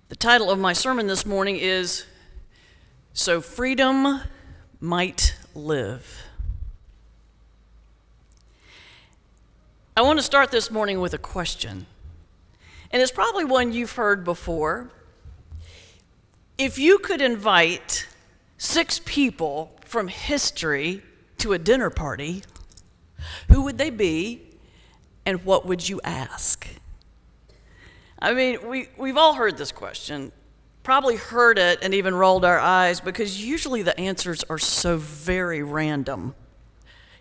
The title of my sermon this morning is So Freedom Might Live. I want to start this morning with a question, and it's probably one you've heard before. If you could invite 6 people from history to a dinner party, who would they be, and what would you ask? I mean, we've all heard this question, probably heard it and even rolled our eyes, because usually the answers are so very random.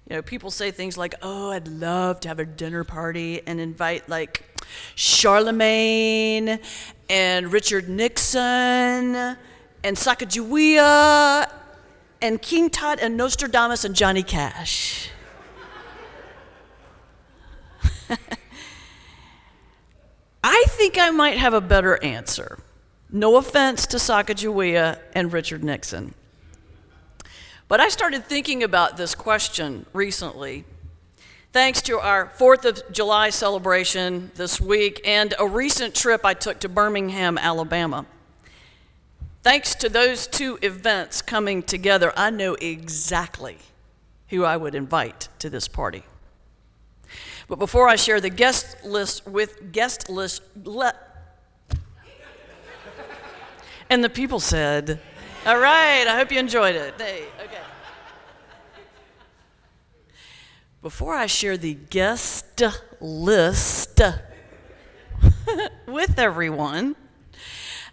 You know, people say things like, oh, I'd love to have a dinner party and invite like Charlemagne and Richard Nixon and Sacagawea and King Tut and Nostradamus and Johnny Cash. I think I might have a better answer. No offense to Sacagawea and Richard Nixon. But I started thinking about this question recently, thanks to our 4th of July celebration this week and a recent trip I took to Birmingham, Alabama. Thanks to those 2 events coming together, I know exactly who I would invite to this party. But before I share the guest list, and the people said, all right, I hope you enjoyed it. Hey, okay. Before I share the guest list with everyone,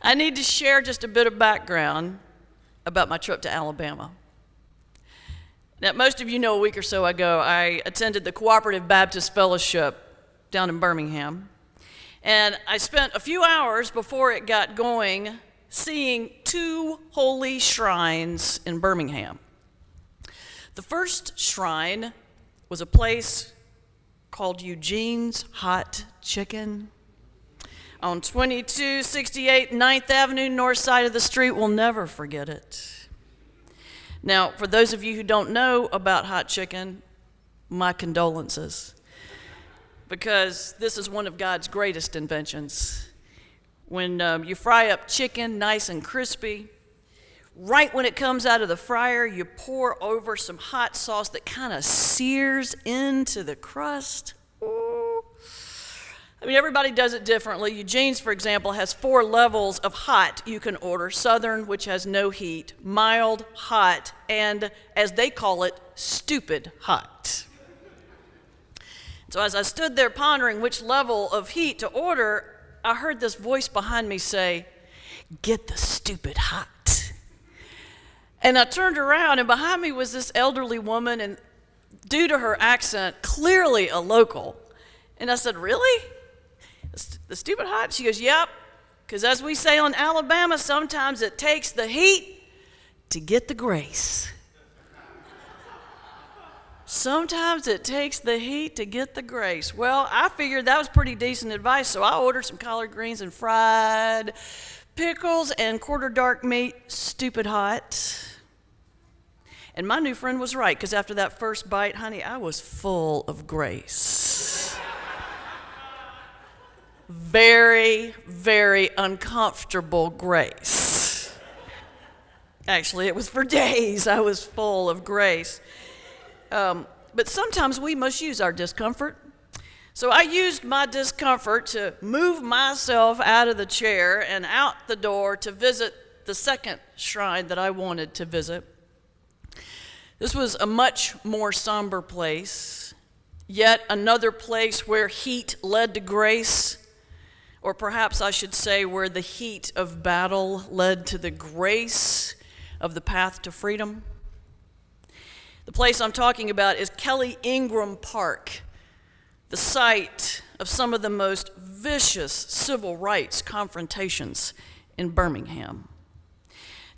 I need to share just a bit of background about my trip to Alabama. Now, most of you know a week or so ago, I attended the Cooperative Baptist Fellowship down in Birmingham. And I spent a few hours before it got going seeing 2 holy shrines in Birmingham. The first shrine was a place called Eugene's Hot Chicken on 2268 9th Avenue, north side of the street. We'll never forget it. Now, for those of you who don't know about hot chicken, my condolences, because this is one of God's greatest inventions. When you fry up chicken nice and crispy, right when it comes out of the fryer, you pour over some hot sauce that kind of sears into the crust. Ooh. I mean, everybody does it differently. Eugene's, for example, has 4 levels of hot you can order. Southern, which has no heat, mild, hot, and, as they call it, stupid hot. So as I stood there pondering which level of heat to order, I heard this voice behind me say, get the stupid hot. And I turned around, and behind me was this elderly woman, and due to her accent, clearly a local. And I said, really? The stupid hot? She goes, yep, because as we say on Alabama, sometimes it takes the heat to get the grace. Sometimes it takes the heat to get the grace. Well, I figured that was pretty decent advice, so I ordered some collard greens and fried pickles and quarter dark meat, stupid hot. And my new friend was right, because after that first bite, honey, I was full of grace. Very, very uncomfortable grace. Actually, it was for days. I was full of grace. But sometimes we must use our discomfort. So I used my discomfort to move myself out of the chair and out the door to visit the second shrine that I wanted to visit. This was a much more somber place, yet another place where heat led to grace, or perhaps I should say where the heat of battle led to the grace of the path to freedom. The place I'm talking about is Kelly Ingram Park, the site of some of the most vicious civil rights confrontations in Birmingham.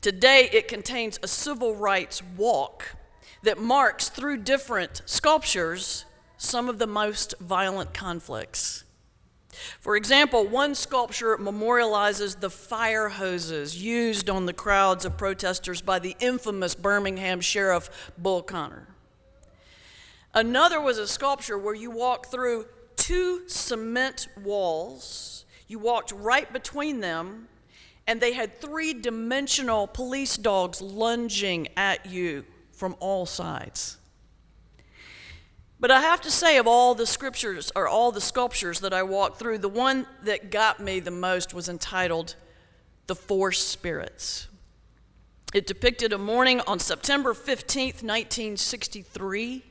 Today, it contains a civil rights walk that marks through different sculptures some of the most violent conflicts. For example, one sculpture memorializes the fire hoses used on the crowds of protesters by the infamous Birmingham Sheriff Bull Connor. Another was a sculpture where you walk through 2 cement walls. You walked right between them, and they had three-dimensional police dogs lunging at you from all sides. But I have to say, of all the scriptures, or all the sculptures that I walked through, the one that got me the most was entitled The Four Spirits. It depicted a morning on September 15th, 1963,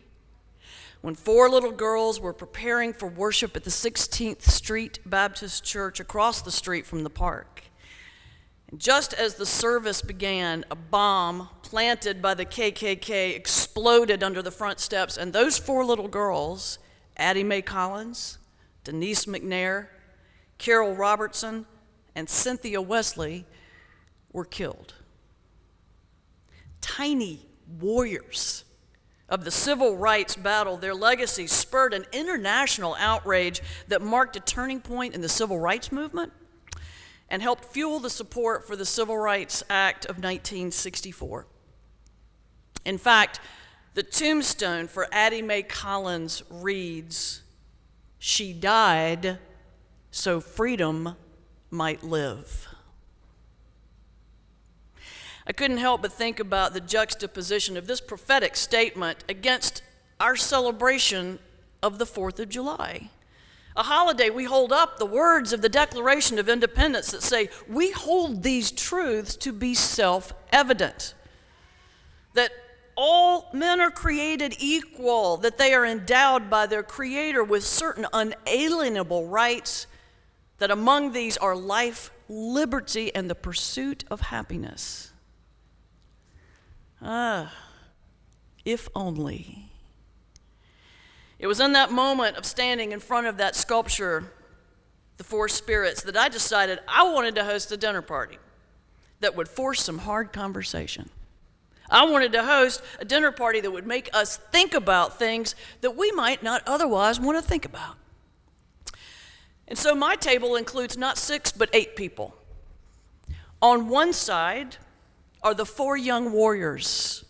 when four little girls were preparing for worship at the 16th Street Baptist Church across the street from the park. And just as the service began, a bomb planted by the KKK exploded under the front steps, and those four little girls, Addie Mae Collins, Denise McNair, Carol Robertson, and Cynthia Wesley, were killed. Tiny warriors of the civil rights battle, their legacy spurred an international outrage that marked a turning point in the civil rights movement and helped fuel the support for the Civil Rights Act of 1964. In fact, the tombstone for Addie Mae Collins reads, "She died so freedom might live." I couldn't help but think about the juxtaposition of this prophetic statement against our celebration of the 4th of July. A holiday we hold up the words of the Declaration of Independence that say, we hold these truths to be self-evident. That all men are created equal, that they are endowed by their Creator with certain unalienable rights, that among these are life, liberty, and the pursuit of happiness. If only. It was in that moment of standing in front of that sculpture, The Four Spirits, that I decided I wanted to host a dinner party that would force some hard conversation. I wanted to host a dinner party that would make us think about things that we might not otherwise want to think about. And so my table includes not 6, but 8 people. On one side are the 4 young warriors,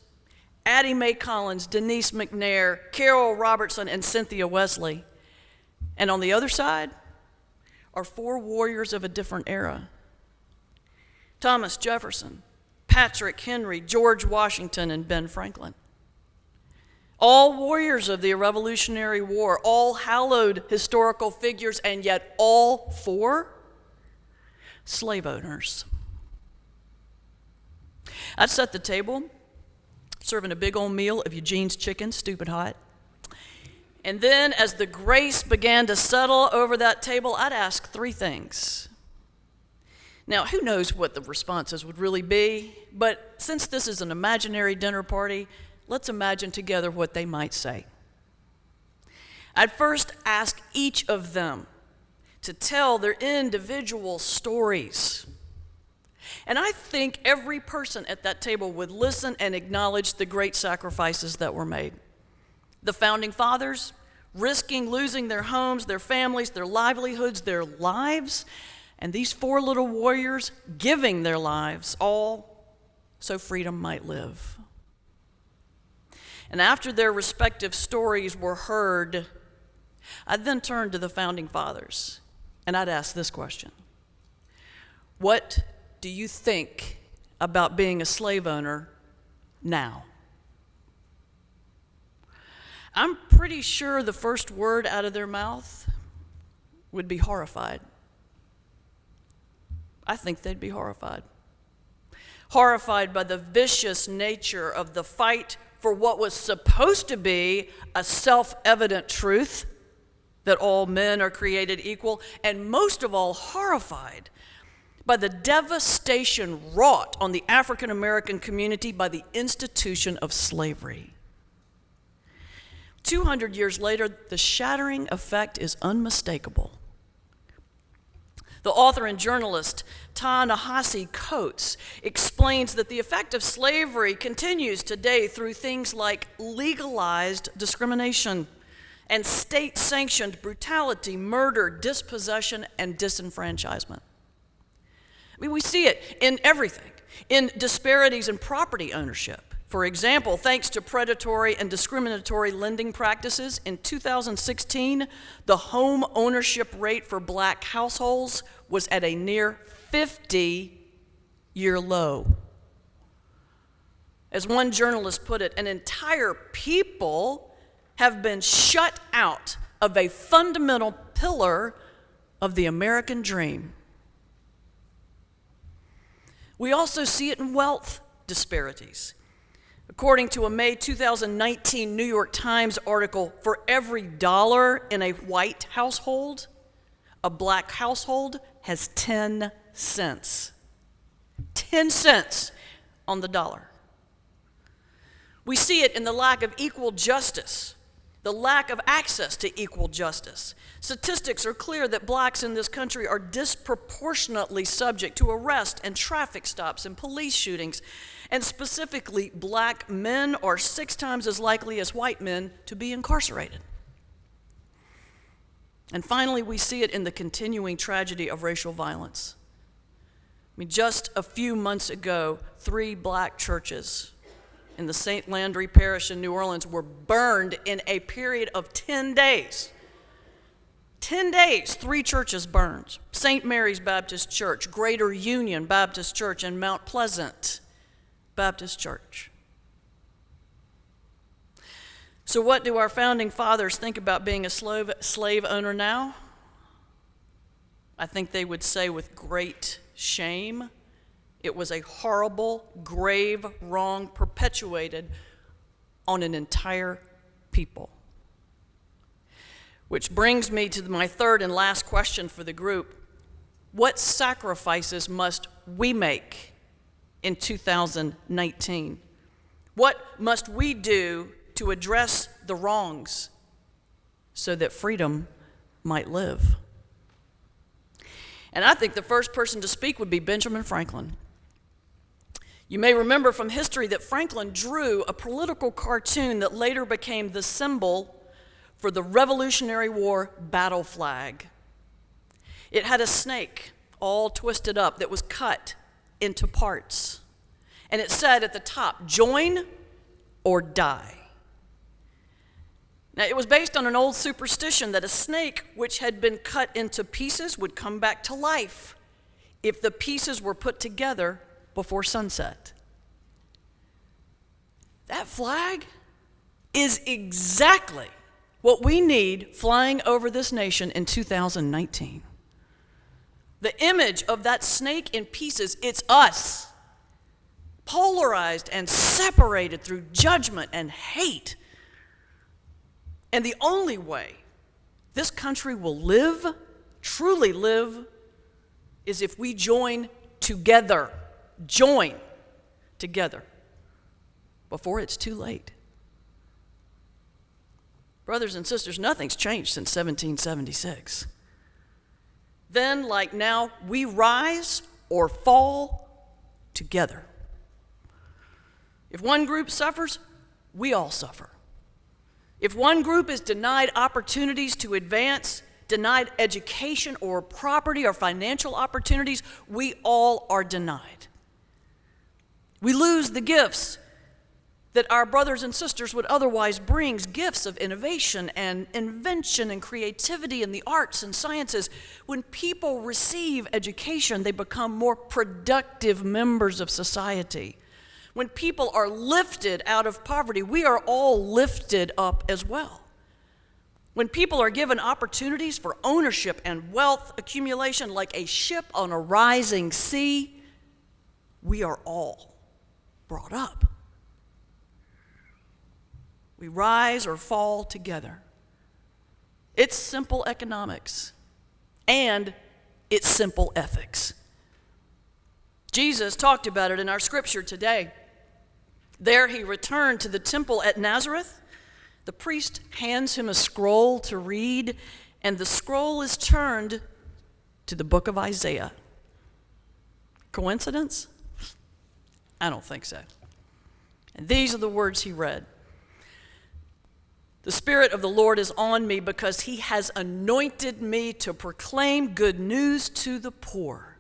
Addie Mae Collins, Denise McNair, Carol Robertson, and Cynthia Wesley. And on the other side are 4 warriors of a different era, Thomas Jefferson, Patrick Henry, George Washington, and Ben Franklin. All warriors of the Revolutionary War, all hallowed historical figures, and yet all 4 slave owners. I'd set the table, serving a big old meal of Eugene's chicken, stupid hot. And then as the grace began to settle over that table, I'd ask 3 things. Now, who knows what the responses would really be, but since this is an imaginary dinner party, let's imagine together what they might say. I'd first ask each of them to tell their individual stories. And I think every person at that table would listen and acknowledge the great sacrifices that were made. The founding fathers risking losing their homes, their families, their livelihoods, their lives, and these 4 little warriors giving their lives all so freedom might live. And after their respective stories were heard, I'd then turn to the founding fathers and I'd ask this question: what do you think about being a slave owner now? I'm pretty sure the first word out of their mouth would be horrified. I think they'd be horrified. Horrified by the vicious nature of the fight for what was supposed to be a self-evident truth, that all men are created equal, and most of all, horrified by the devastation wrought on the African American community by the institution of slavery. 200 years later, the shattering effect is unmistakable. The author and journalist Ta-Nehisi Coates explains that the effect of slavery continues today through things like legalized discrimination and state-sanctioned brutality, murder, dispossession, and disenfranchisement. I mean, we see it in everything, in disparities in property ownership. For example, thanks to predatory and discriminatory lending practices, in 2016, the home ownership rate for black households was at a near 50 year low. As one journalist put it, an entire people have been shut out of a fundamental pillar of the American dream. We also see it in wealth disparities. According to a May 2019 New York Times article, for every dollar in a white household, a black household has 10 cents. 10 cents on the dollar. We see it in the lack of equal justice, the lack of access to equal justice. Statistics are clear that blacks in this country are disproportionately subject to arrest and traffic stops and police shootings. And specifically, black men are 6 times as likely as white men to be incarcerated. And finally, we see it in the continuing tragedy of racial violence. I mean, just a few months ago, 3 black churches in the St. Landry Parish in New Orleans were burned in a period of 10 days. 10 days, 3 churches burned. St. Mary's Baptist Church, Greater Union Baptist Church, and Mount Pleasant Baptist Church. So what do our founding fathers think about being a slave owner now? I think they would say with great shame, it was a horrible, grave wrong perpetuated on an entire people. Which brings me to my third and last question for the group. What sacrifices must we make in 2019? What must we do to address the wrongs so that freedom might live? And I think the first person to speak would be Benjamin Franklin. You may remember from history that Franklin drew a political cartoon that later became the symbol for the Revolutionary War battle flag. It had a snake all twisted up that was cut into parts. And it said at the top, "Join or die." Now, it was based on an old superstition that a snake which had been cut into pieces would come back to life if the pieces were put together before sunset. That flag is exactly what we need flying over this nation in 2019. The image of that snake in pieces, it's us, polarized and separated through judgment and hate. And the only way this country will live, truly live, is if we join together. Join together before it's too late. Brothers and sisters, nothing's changed since 1776. Then, like now, we rise or fall together. If one group suffers, we all suffer. If one group is denied opportunities to advance, denied education or property or financial opportunities, we all are denied. We lose the gifts that our brothers and sisters would otherwise bring, gifts of innovation and invention and creativity in the arts and sciences. When people receive education, they become more productive members of society. When people are lifted out of poverty, we are all lifted up as well. When people are given opportunities for ownership and wealth accumulation like a ship on a rising sea, we are all brought up. We rise or fall together. It's simple economics, and it's simple ethics. Jesus talked about it in our scripture today. There he returned to the temple at Nazareth. The priest hands him a scroll to read, and the scroll is turned to the book of Isaiah. Coincidence? I don't think so. And these are the words he read. The Spirit of the Lord is on me because he has anointed me to proclaim good news to the poor.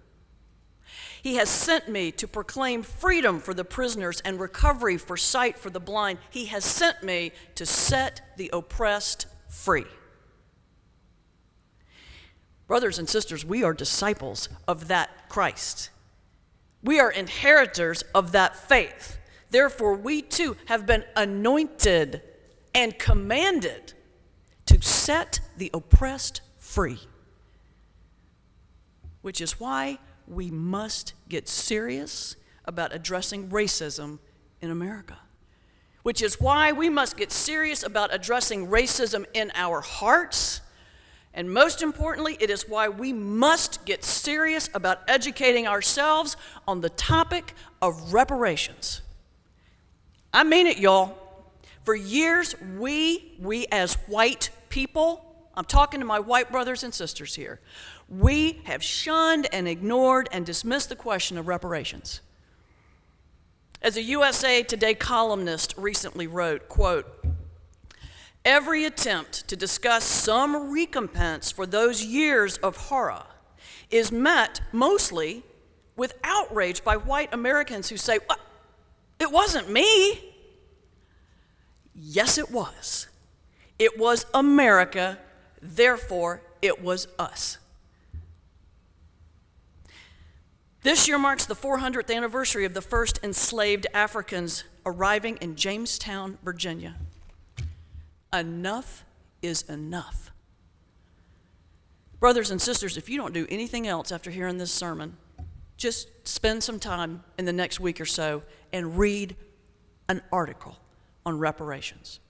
He has sent me to proclaim freedom for the prisoners and recovery for sight for the blind. He has sent me to set the oppressed free. Brothers and sisters, we are disciples of that Christ. We are inheritors of that faith. Therefore, we too have been anointed and commanded to set the oppressed free. Which is why we must get serious about addressing racism in America. Which is why we must get serious about addressing racism in our hearts. And most importantly, it is why we must get serious about educating ourselves on the topic of reparations. I mean it, y'all. For years, we as white people, I'm talking to my white brothers and sisters here, we have shunned and ignored and dismissed the question of reparations. As a USA Today columnist recently wrote, quote, "Every attempt to discuss some recompense for those years of horror is met mostly with outrage by white Americans who say, 'What? It wasn't me.' Yes, it was. It was America, therefore it was us." This year marks the 400th anniversary of the first enslaved Africans arriving in Jamestown, Virginia. Enough is enough. Brothers and sisters, if you don't do anything else after hearing this sermon, just spend some time in the next week or so and read an article on reparations.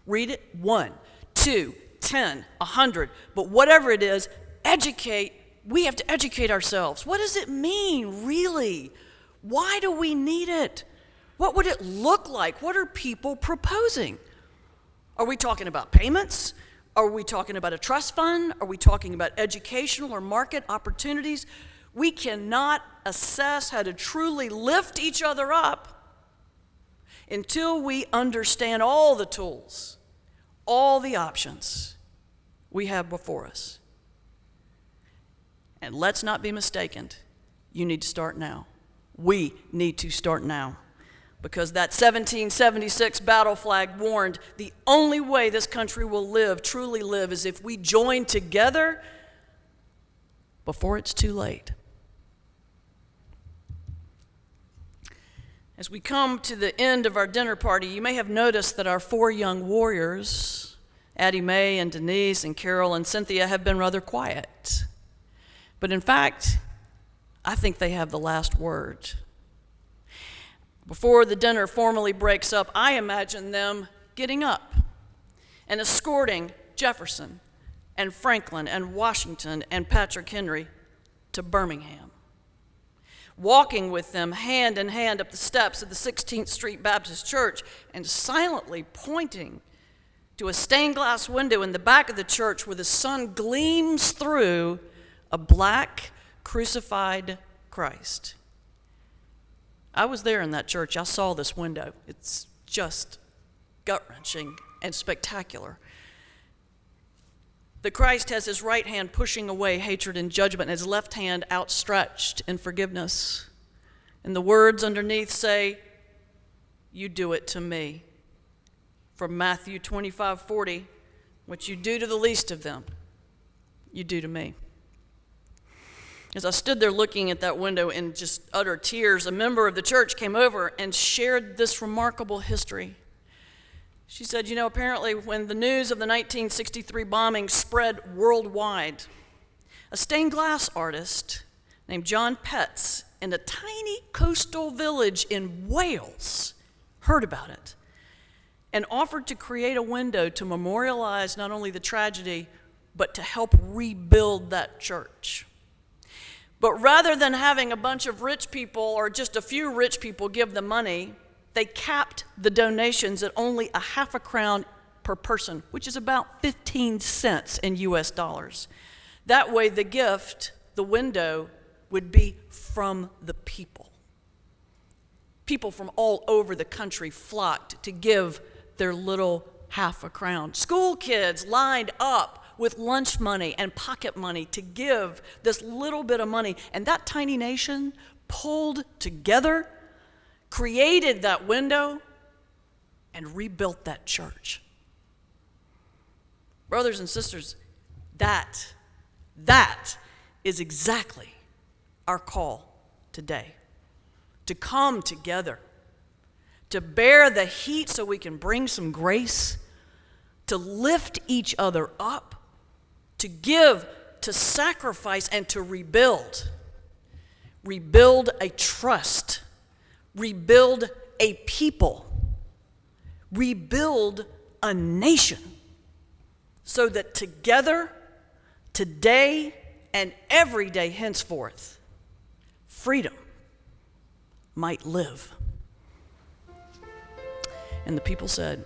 Read it 1, 2, 10, 100, but whatever it is, educate. We have to educate ourselves. What does it mean, really? Why do we need it? What would it look like? What are people proposing? Are we talking about payments? Are we talking about a trust fund? Are we talking about educational or market opportunities? We cannot assess how to truly lift each other up until we understand all the tools, all the options we have before us. And let's not be mistaken. You need to start now. We need to start now. Because that 1776 battle flag warned the only way this country will live, truly live, is if we join together before it's too late. As we come to the end of our dinner party, you may have noticed that our 4 young warriors, Addie Mae and Denise and Carol and Cynthia, have been rather quiet. But in fact, I think they have the last word. Before the dinner formally breaks up, I imagine them getting up and escorting Jefferson and Franklin and Washington and Patrick Henry to Birmingham, walking with them hand in hand up the steps of the 16th Street Baptist Church and silently pointing to a stained glass window in the back of the church where the sun gleams through a black crucified Christ. I was there in that church. I saw this window. It's just gut-wrenching and spectacular. The Christ has his right hand pushing away hatred and judgment, and his left hand outstretched in forgiveness. And the words underneath say, "You do it to me." From Matthew 25:40, "What you do to the least of them, you do to me." As I stood there looking at that window in just utter tears, a member of the church came over and shared this remarkable history. She said, apparently when the news of the 1963 bombing spread worldwide, a stained glass artist named John Petts in a tiny coastal village in Wales heard about it and offered to create a window to memorialize not only the tragedy, but to help rebuild that church. But rather than having a bunch of rich people or just a few rich people give the money, they capped the donations at only a half a crown per person, which is about 15 cents in US dollars. That way the gift, the window, would be from the people. People from all over the country flocked to give their little half a crown. School kids lined up with lunch money and pocket money to give this little bit of money. And that tiny nation pulled together, created that window, and rebuilt that church. Brothers and sisters, that is exactly our call today. to come together, to bear the heat so we can bring some grace, to lift each other up, to give, to sacrifice, and to rebuild. Rebuild a trust. Rebuild a people. Rebuild a nation. So that together, today, and every day henceforth, freedom might live. And the people said,